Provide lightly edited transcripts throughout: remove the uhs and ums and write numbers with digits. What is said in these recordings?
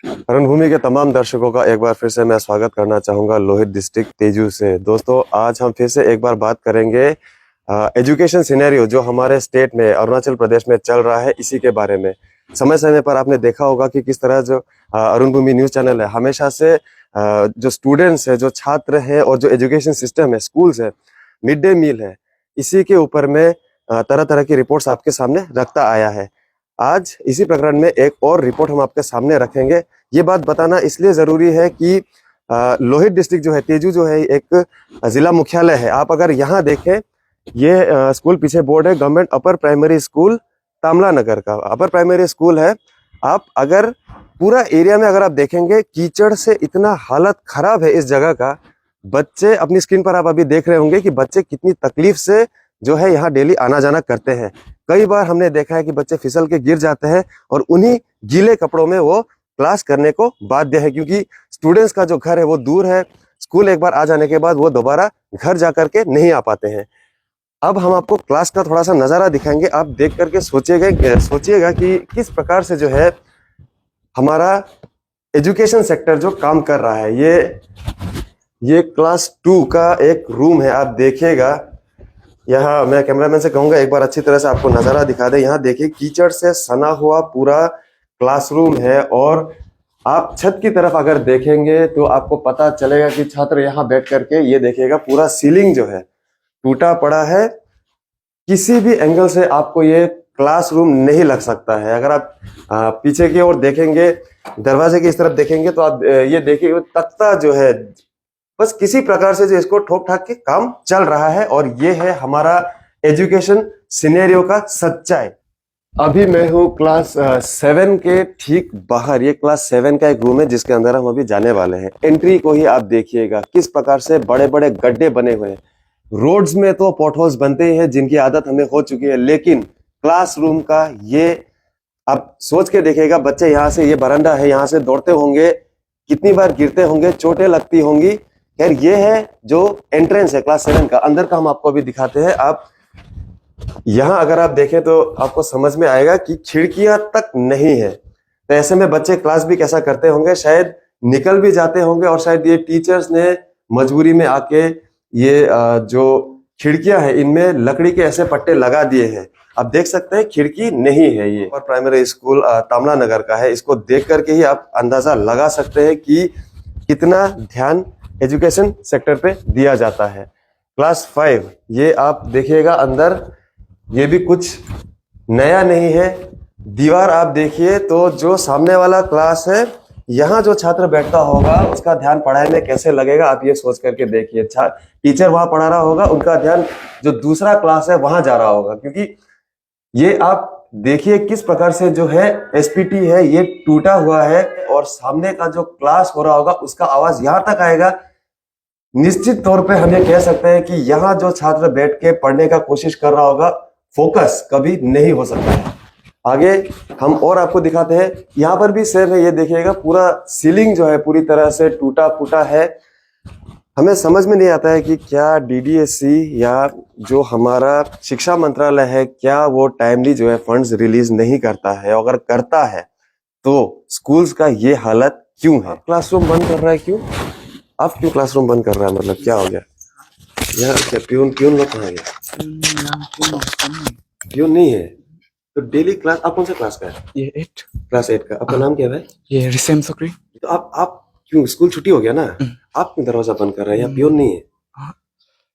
रणभूमि के तमाम दर्शकों का एक बार फिर से मैं स्वागत करना चाहूँगा लोहित डिस्ट्रिक्ट तेजू से। दोस्तों, आज हम फिर से एक बार बात करेंगे एजुकेशन सिनेरियो जो हमारे स्टेट में अरुणाचल प्रदेश में चल रहा है, इसी के बारे में। समय समय पर आपने देखा होगा कि किस तरह जो रणभूमि न्यूज़ चैनल है हमेशा से जो स्टूडेंट्स है, जो छात्र हैं और जो एजुकेशन सिस्टम है, स्कूल्स है, मिड डे मील है, इसी के ऊपर में तरह तरह की रिपोर्ट्स आपके सामने रखता आया है। आज इसी प्रकरण में एक और रिपोर्ट हम आपके सामने रखेंगे। ये बात बताना इसलिए जरूरी है कि लोहित डिस्ट्रिक्ट जो है, तेजू जो है, एक जिला मुख्यालय है। आप अगर यहाँ देखें, ये स्कूल पीछे बोर्ड है गवर्नमेंट अपर प्राइमरी स्कूल तामला नगर का अपर प्राइमरी स्कूल है। आप अगर पूरा एरिया में अगर आप देखेंगे, कीचड़ से इतना हालत खराब है इस जगह का। बच्चे, अपनी स्क्रीन पर आप अभी देख रहे होंगे कि बच्चे कितनी तकलीफ से जो है यहाँ डेली आना जाना करते हैं। कई बार हमने देखा है कि बच्चे फिसल के गिर जाते हैं और उन्हीं गीले कपड़ों में वो क्लास करने को बाध्य है, क्योंकि स्टूडेंट्स का जो घर है वो दूर है। स्कूल एक बार आ जाने के बाद वो दोबारा घर जा करके नहीं आ पाते हैं। अब हम आपको क्लास का थोड़ा सा नज़ारा दिखाएंगे। आप देख करके सोचिएगा कि किस प्रकार से जो है हमारा एजुकेशन सेक्टर जो काम कर रहा है। ये क्लास 2 का एक रूम है। आप देखिएगा, यहाँ मैं कैमरामैन से कहूंगा एक बार अच्छी तरह से आपको नज़ारा दिखा दे। यहाँ देखिए, कीचड़ से सना हुआ पूरा क्लासरूम है और आप छत की तरफ अगर देखेंगे तो आपको पता चलेगा कि छात्र यहाँ बैठ करके, ये देखिएगा, पूरा सीलिंग जो है टूटा पड़ा है। किसी भी एंगल से आपको ये क्लासरूम नहीं लग सकता है। अगर आप पीछे की ओर देखेंगे, दरवाजे की इस तरफ देखेंगे, तो आप ये देखिए, तख्ता जो है बस किसी प्रकार से जो इसको ठोक ठाक के काम चल रहा है। और ये है हमारा एजुकेशन सिनेरियो का सच्चाई। अभी मैं हूँ क्लास 7 के ठीक बाहर। ये क्लास 7 का एक रूम है जिसके अंदर हम अभी जाने वाले हैं। एंट्री को ही आप देखिएगा किस प्रकार से बड़े बड़े गड्ढे बने हुए हैं। रोड्स में तो पॉटहोल्स बनते ही हैं जिनकी आदत हमें हो चुकी है, लेकिन क्लासरूम का ये आप सोच के देखिएगा। बच्चे यहाँ से, ये बरामदा है, यहाँ से दौड़ते होंगे, कितनी बार गिरते होंगे, चोटें लगती होंगी। खैर, ये है जो एंट्रेंस है क्लास 7 का। अंदर का हम आपको अभी दिखाते हैं। आप यहाँ अगर आप देखें तो आपको समझ में आएगा कि खिड़कियां तक नहीं है। तो ऐसे में बच्चे क्लास भी कैसा करते होंगे, शायद निकल भी जाते होंगे। और शायद ये टीचर्स ने मजबूरी में आके ये जो खिड़कियां हैं इनमें लकड़ी के ऐसे पट्टे लगा दिए हैं। आप देख सकते हैं खिड़की नहीं है। ये और प्राइमरी स्कूल तामला नगर का है। इसको देख करके ही आप अंदाजा लगा सकते हैं कि कितना ध्यान एजुकेशन सेक्टर पे दिया जाता है। क्लास 5, ये आप देखिएगा अंदर, ये भी कुछ नया नहीं है। दीवार आप देखिए तो जो सामने वाला क्लास है, यहाँ जो छात्र बैठता होगा उसका ध्यान पढ़ाई में कैसे लगेगा, आप ये सोच करके देखिए। टीचर वहां पढ़ा रहा होगा, उनका ध्यान जो दूसरा क्लास है वहां जा रहा होगा, क्योंकि ये आप देखिए किस प्रकार से जो है एसपीटी है ये टूटा हुआ है। और सामने का जो क्लास हो रहा होगा उसका आवाज यहाँ तक आएगा। निश्चित तौर पे हम ये कह सकते हैं कि यहाँ जो छात्र बैठ के पढ़ने का कोशिश कर रहा होगा, फोकस कभी नहीं हो सकता है। आगे हम और आपको दिखाते हैं। यहाँ पर भी सेम है। ये देखिएगा, पूरा सीलिंग जो है पूरी तरह से टूटा फूटा है। हमें समझ में नहीं आता है कि क्या डीडीएससी या जो हमारा शिक्षा मंत्रालय है, क्या वो टाइमली जो है फंड्स रिलीज नहीं करता है। अगर करता है तो स्कूल्स का ये हालत क्यों है। क्लासरूम बंद कर रहा है, क्यों? अब क्यों क्लासरूम बंद कर रहा है? मतलब क्या हो गया? यार क्या प्यून लोग कहाँ गया? प्यून नहीं है तो डेली क्लास। आप कौन सा क्लास का है? ये 8 क्लास 8 का। आपका नाम क्या है? ये रिसेम सकरी। तो आप क्यों, स्कूल छुट्टी हो गया ना, आप क्यों दरवाजा बंद कर रहे हैं? यहाँ प्यून नहीं है,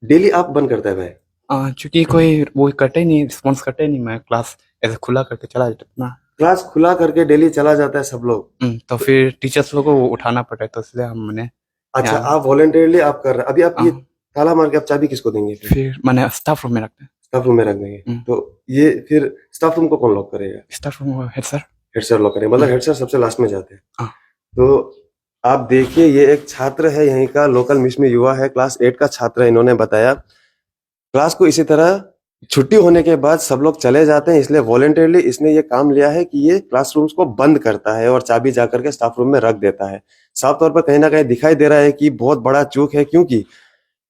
डेली आप बंद करता है भाई। क्योंकि कोई वो करते ही नहीं, रिस्पॉन्स करते ही नहीं। मैं क्लास ऐसे खुला करके चला जाता ना। क्लास खुला करके डेली चला जाता है सब लोग। तो फिर टीचर्स लोगों को उठाना पड़ता है, तो इसलिए हमने। अच्छा, आप वॉलंटियरली आप कर रहे हैं। अभी आप ये ताला मार के आप चाबी किसको देंगे? फिर मैंने स्टाफ रूम में रखते हैं। स्टाफ रूम में रख देंगे। तो ये फिर स्टाफ रूम को कौन लॉक करेगा? Staff room head sir. Head sir lock करेंगे, मतलब हेड सर सबसे लास्ट में जाते हैं। तो आप देखिए, ये एक छात्र है यहीं का, लोकल मिश्मी युवा है, क्लास 8 का छात्र है। इन्होंने बताया क्लास को इसी तरह छुट्टी होने के बाद सब लोग चले जाते हैं, इसलिए वॉलंटियरली इसने ये काम लिया है कि ये क्लासरूम्स को बंद करता है और चाबी जा करके स्टाफ रूम में रख देता है। साफ तौर पर कहीं ना कहीं दिखाई दे रहा है कि बहुत बड़ा चूक है, क्योंकि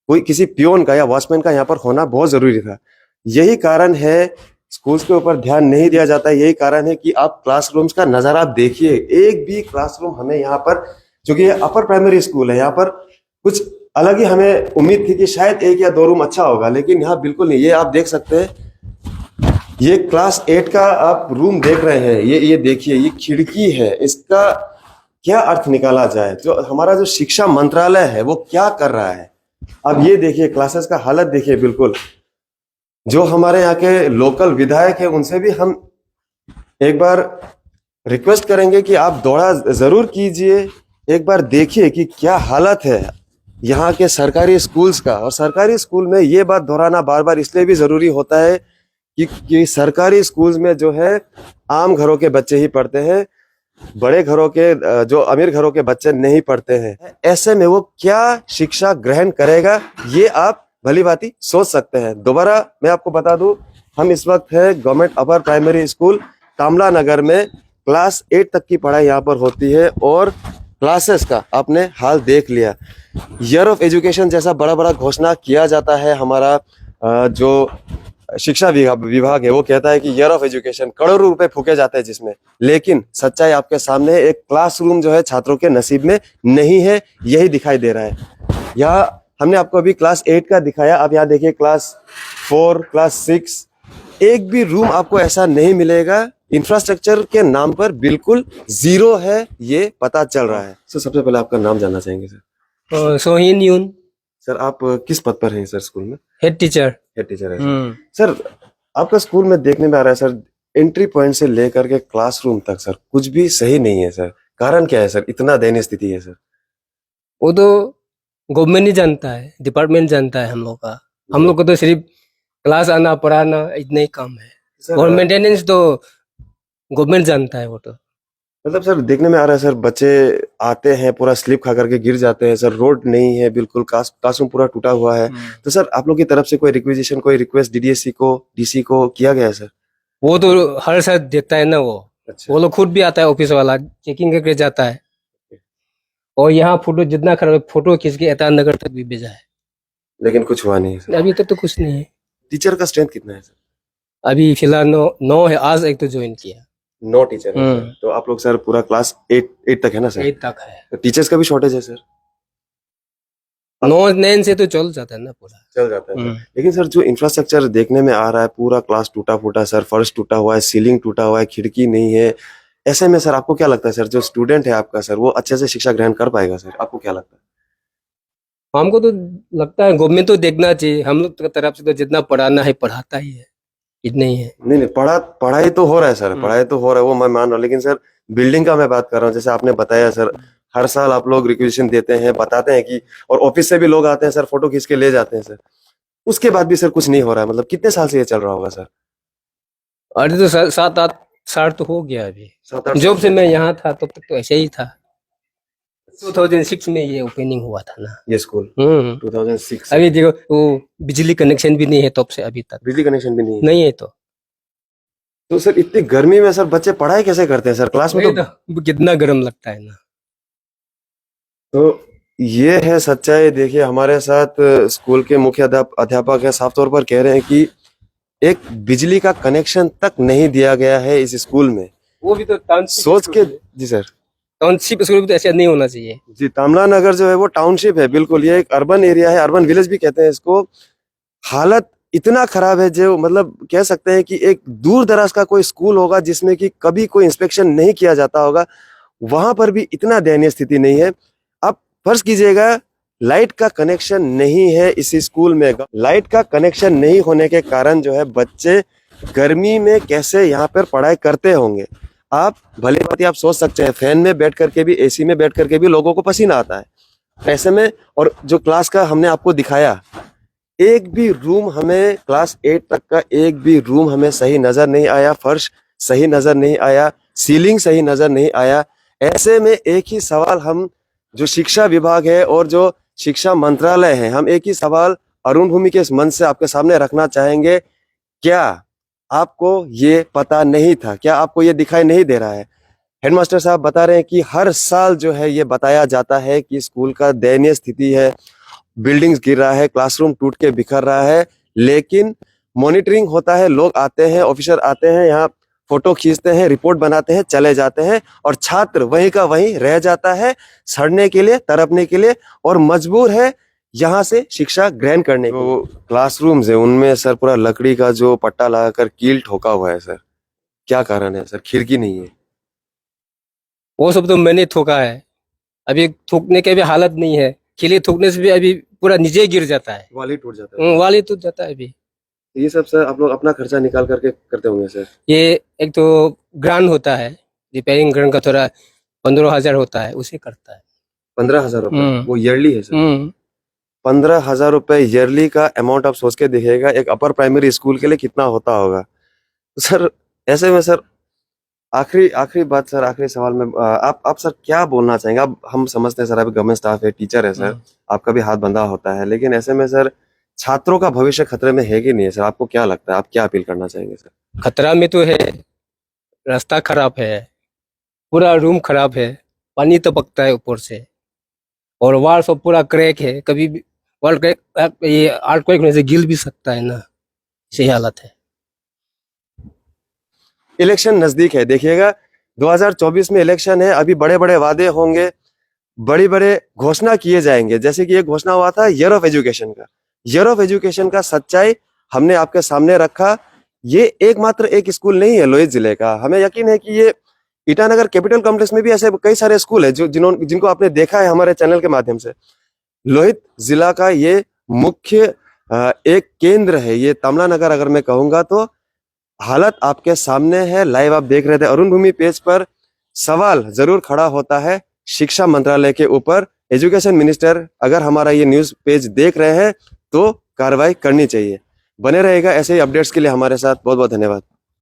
कोई किसी पियोन का या वॉचमैन का यहाँ पर होना बहुत जरूरी था। यही कारण है स्कूल्स के ऊपर ध्यान नहीं दिया जाता है। यही कारण है कि आप क्लासरूम्स का नजारा आप देखिए, एक भी क्लासरूम हमें यहाँ पर, जो कि अपर प्राइमरी स्कूल है, यहाँ पर कुछ अलग ही हमें उम्मीद थी कि शायद 1 या 2 रूम अच्छा होगा, लेकिन यहाँ बिल्कुल नहीं। ये आप देख सकते हैं, ये क्लास 8 का आप रूम देख रहे हैं, ये देखिए, ये खिड़की है। इसका क्या अर्थ निकाला जाए? जो हमारा जो शिक्षा मंत्रालय है वो क्या कर रहा है? अब ये देखिए, क्लासेस का हालत देखिए। बिल्कुल जो हमारे यहाँ के लोकल विधायक है उनसे भी हम एक बार रिक्वेस्ट करेंगे कि आप दौरा जरूर कीजिए, एक बार देखिए कि क्या हालत है यहाँ के सरकारी स्कूल्स का। और सरकारी स्कूल में ये बात दोहराना बार बार इसलिए भी जरूरी होता है कि सरकारी स्कूल्स में जो है आम घरों के बच्चे ही पढ़ते हैं, बड़े घरों के, जो अमीर घरों के बच्चे नहीं पढ़ते हैं। ऐसे में वो क्या शिक्षा ग्रहण करेगा, ये आप भली भांति सोच सकते हैं। दोबारा मैं आपको बता दूं, हम इस वक्त है गवर्नमेंट अपर प्राइमरी स्कूल तामला नगर में। क्लास 8 तक की पढ़ाई यहाँ पर होती है और क्लासेस का आपने हाल देख लिया। ईयर ऑफ एजुकेशन जैसा बड़ा बड़ा घोषणा किया जाता है, हमारा जो शिक्षा विभाग है वो कहता है कि ईयर ऑफ एजुकेशन, करोड़ों रुपए फूके जाते हैं जिसमें, लेकिन सच्चाई आपके सामने है। एक क्लासरूम जो है छात्रों के नसीब में नहीं है, यही दिखाई दे रहा है। यहाँ हमने आपको अभी क्लास 8 का दिखाया, अब यहाँ देखिए क्लास 4, क्लास 6, एक भी रूम आपको ऐसा नहीं मिलेगा। इंफ्रास्ट्रक्चर के नाम पर बिल्कुल जीरो है, ये पता चल रहा है। सर सबसे पहले आपका नाम जानना चाहेंगे सर। सोहिन यून, सर आप किस पद पर हैं सर स्कूल में? Head teacher. हेड टीचर है सर। आपका स्कूल में देखने में आ रहा है सर, एंट्री पॉइंट से लेकर के क्लासरूम तक सर कुछ भी सही नहीं है सर। कारण क्या है सर, इतना दयनीय स्थिति है सर? वो तो गवर्नमेंट ही जानता है, डिपार्टमेंट जानता है हम लोग का। हम लोग को तो सिर्फ क्लास आना पढ़ाना इतना ही काम है, और मेंटेनेंस तो गवर्नमेंट जानता है। वो तो मतलब सर देखने में आ रहा है सर, बच्चे आते हैं पूरा स्लिप खा करके गिर जाते हैं सर, रोड नहीं है, बिल्कुल क्लासरूम पूरा टूटा हुआ है। तो सर आप लोग की तरफ से कोई रिक्वेजिशन, कोई रिक्वेस्ट डीडीएससी को, डीसी को किया गया है सर? वो तो हर साल देखता है ना वो। अच्छा। वो लोग खुद भी आता है, ऑफिस वाला चेकिंग करके जाता है। और यहाँ फोटो जितना खराब है, फोटो खींच के एता नगर तक भी भेजा है, लेकिन कुछ हुआ नहीं है सर। अभी तक तो कुछ नहीं है। टीचर का स्ट्रेंथ कितना है सर? अभी फिलहाल 9 है, आज एक तो ज्वाइन किया। 9 टीचर है सर। तो आप लोग सर पूरा क्लास 8 तक है ना सर? 8 तक है। तो टीचर्स का भी शॉर्टेज है सर? 9 से तो चल जाता है ना पूरा, चल जाता है सर। लेकिन सर जो इंफ्रास्ट्रक्चर देखने में आ रहा है, पूरा क्लास टूटा फूटा सर, फर्श टूटा हुआ है, सीलिंग टूटा हुआ है, खिड़की नहीं है। ऐसे में सर आपको क्या लगता है सर, जो स्टूडेंट है आपका सर, वो अच्छे से शिक्षा ग्रहण कर पाएगा सर? आपको क्या लगता है? हमको तो लगता है गवर्नमेंट तो देखना चाहिए। हम लोग की तरफ से तो जितना पढ़ाना है पढ़ाता ही है, इतना ही है। नहीं पढ़ाई तो हो रहा है सर, पढ़ाई तो हो रहा है, वो मैं मान रहा हूँ। लेकिन सर बिल्डिंग का मैं बात कर रहा हूँ, जैसे आपने बताया सर, हर साल आप लोग रिक्वेजिशन देते हैं, बताते हैं कि, और ऑफिस से भी लोग आते हैं सर, फोटो खींच के ले जाते हैं सर, उसके बाद भी सर कुछ नहीं हो रहा है। मतलब कितने साल से ये चल रहा होगा सर? अरे तो 7-8 साल तो हो गया अभी। 7-8 जब से मैं यहाँ था तब तक तो ऐसे ही था। 2006 में ये ओपनिंग हुआ था ना ये स्कूल? 2006। अभी देखो वो बिजली कनेक्शन भी नहीं है तब से अभी तक। बिजली कनेक्शन भी नहीं है तो सर इतनी गर्मी में सर बच्चे पढ़ाई कैसे करते हैं सर? क्लास में तो कितना गर्म लगता है ना। तो ये है सच्चाई। देखिए हमारे साथ स्कूल के मुख्य अध्यापक है, साफ तौर पर कह रहे हैं कि एक बिजली का कनेक्शन तक नहीं दिया गया है इस स्कूल में। वो भी तो सोच के। जी सर। टाउनशिप स्कूल भी तो ऐसा नहीं होना चाहिए जी। तामला नगर जो है वो टाउनशिप है, बिल्कुल। ये एक अर्बन एरिया है, अर्बन विलेज भी कहते हैं इसको। हालत इतना खराब है, जो मतलब कह सकते हैं कि एक दूर दराज का कोई स्कूल होगा जिसमें कि कभी कोई इंस्पेक्शन नहीं किया जाता होगा, वहां पर भी इतना दयनीय स्थिति नहीं है। आप फर्ज कीजिएगा, लाइट का कनेक्शन नहीं है इस स्कूल में। लाइट का कनेक्शन नहीं होने के कारण जो है बच्चे गर्मी में कैसे यहाँ पर पढ़ाई करते होंगे। आप भले बात आप सोच सकते हैं, फैन में बैठ करके भी, एसी में बैठ करके भी लोगों को पसीना आता है ऐसे में। और जो क्लास का हमने आपको दिखाया, एक भी रूम हमें, क्लास 8 तक का एक भी रूम हमें सही नजर नहीं आया, फर्श सही नजर नहीं आया, सीलिंग सही नजर नहीं आया। ऐसे में एक ही सवाल हम, जो शिक्षा विभाग है और जो शिक्षा मंत्रालय है, हम एक ही सवाल अरुण भूमि के इस मंच से आपके सामने रखना चाहेंगे। क्या आपको ये पता नहीं था? क्या आपको ये दिखाई नहीं दे रहा है? हेडमास्टर साहब बता रहे हैं कि हर साल जो है ये बताया जाता है कि स्कूल का दयनीय स्थिति है, बिल्डिंग्स गिर रहा है, क्लासरूम टूट के बिखर रहा है, लेकिन मॉनिटरिंग होता है, लोग आते हैं, ऑफिसर आते हैं, यहाँ फोटो खींचते हैं, रिपोर्ट बनाते हैं, चले जाते हैं और छात्र वहीं का वहीं रह जाता है, सड़ने के लिए, तड़पने के लिए, और मजबूर है यहाँ से शिक्षा ग्रहण करने को। तो क्लासरूम्स है उनमें सर पूरा लकड़ी का जो पट्टा लगाकर कील ठोका हुआ है सर, क्या कारण है सर? खिड़की नहीं है। वो सब तो मैंने ठोका है, अभी थूकने के भी हालत नहीं है, खिली थूकने से भी अभी पूरा नीचे गिर जाता है, वाली टूट जाता है। वाली टूट जाता है अभी। ये सब सर आप लोग अपना खर्चा निकाल करके करते होंगे सर? ये एक तो ग्रांट होता है, रिपेयरिंग ग्रांट का थोड़ा 15,000 होता है, उसे करता है। 15,000 रुपए वो ईयरली है सर? 15,000 रुपए ईयरली का अमाउंट आप सोच के देखिएगा एक अपर प्राइमरी स्कूल के लिए कितना होता होगा। तो सर ऐसे में सर आखिरी बात सर, आखिरी सवाल में आप सर क्या बोलना चाहेंगे? आप हम समझते हैं सर आप गवर्नमेंट स्टाफ है, टीचर है सर, आपका भी हाथ बंधा होता है, लेकिन ऐसे में सर छात्रों का भविष्य खतरे में है कि नहीं है सर? आपको क्या लगता है, आप क्या अपील करना चाहेंगे सर? खतरा में तो है, रास्ता खराब है, पूरा रूम खराब है, पानी टपकता है ऊपर से, और वॉल सब पूरा क्रैक है, कभी भी वॉल क्रैक, ये अर्थक्वेक होने से गिर भी सकता है ना, ऐसी हालत है। इलेक्शन नजदीक है, देखिएगा 2024 में इलेक्शन है, अभी बड़े बड़े वादे होंगे, बड़े बड़े घोषणा किए जाएंगे, जैसे कि एक घोषणा हुआ था ईयर ऑफ एजुकेशन का। ईयर ऑफ एजुकेशन का सच्चाई हमने आपके सामने रखा। ये एकमात्र एक स्कूल नहीं है लोहित जिले का, हमें यकीन है कि ये ईटानगर कैपिटल कॉम्प्लेक्स में भी ऐसे कई सारे स्कूल है जिनको आपने देखा है हमारे चैनल के माध्यम से। लोहित जिला का ये मुख्य एक केंद्र है, ये तमलानगर अगर मैं कहूंगा तो। हालत आपके सामने है, लाइव आप देख रहे थे अरुण भूमि पेज पर। सवाल जरूर खड़ा होता है शिक्षा मंत्रालय के ऊपर। एजुकेशन मिनिस्टर अगर हमारा ये न्यूज पेज देख रहे हैं तो कार्रवाई करनी चाहिए। बने रहेगा ऐसे ही अपडेट्स के लिए हमारे साथ। बहुत बहुत धन्यवाद।